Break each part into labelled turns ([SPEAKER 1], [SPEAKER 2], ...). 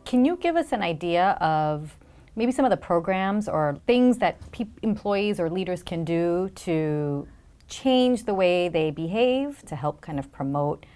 [SPEAKER 1] Can you give us an idea of maybe some of the programs or things that employees or leaders can do to change the way they behave to help kind of promote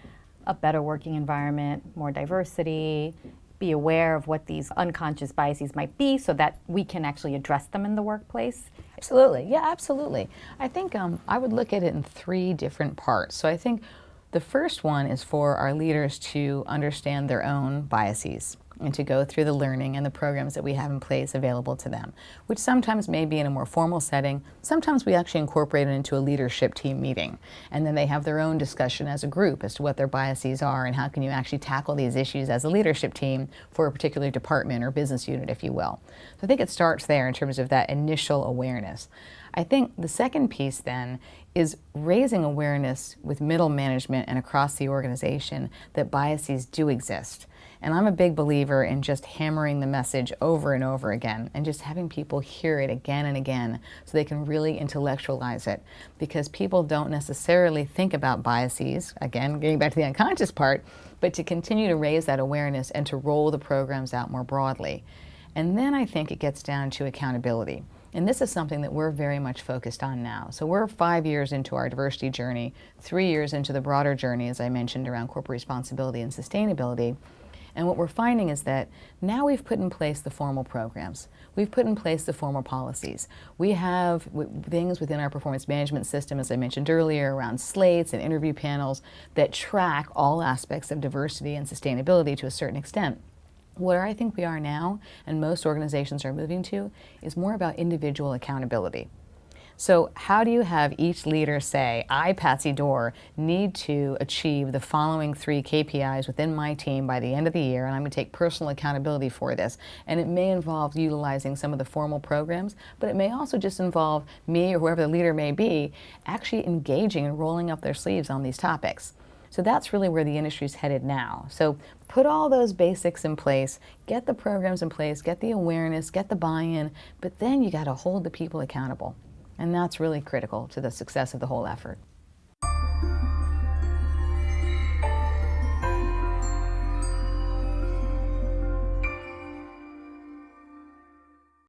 [SPEAKER 1] a better working environment, more diversity, be aware of what these unconscious biases might be so that we can actually address them in the workplace?
[SPEAKER 2] Absolutely. Yeah, absolutely. I think I would look at it in three different parts. So I think the first one is for our leaders to understand their own biases and to go through the learning and the programs that we have in place available to them, which sometimes may be in a more formal setting. Sometimes we actually incorporate it into a leadership team meeting, and then they have their own discussion as a group as to what their biases are and how can you actually tackle these issues as a leadership team for a particular department or business unit, if you will. So I think it starts there in terms of that initial awareness. I think the second piece then is raising awareness with middle management and across the organization that biases do exist. And I'm a big believer in just hammering the message over and over again and just having people hear it again and again so they can really intellectualize it, because people don't necessarily think about biases, again, getting back to the unconscious part, but to continue to raise that awareness and to roll the programs out more broadly. And then I think it gets down to accountability. And this is something that we're very much focused on now. So we're 5 years into our diversity journey, 3 years into the broader journey, as I mentioned, around corporate responsibility and sustainability. And what we're finding is that now we've put in place the formal programs. We've put in place the formal policies. We have things within our performance management system, as I mentioned earlier, around slates and interview panels that track all aspects of diversity and sustainability to a certain extent. Where I think we are now, and most organizations are moving to, is more about individual accountability. So how do you have each leader say, I, Patsy Doerr, need to achieve the following 3 KPIs within my team by the end of the year, and I'm going to take personal accountability for this. And it may involve utilizing some of the formal programs, but it may also just involve me or whoever the leader may be actually engaging and rolling up their sleeves on these topics. So that's really where the industry's headed now. So put all those basics in place, get the programs in place, get the awareness, get the buy-in, but then you got to hold the people accountable. And that's really critical to the success of the whole effort.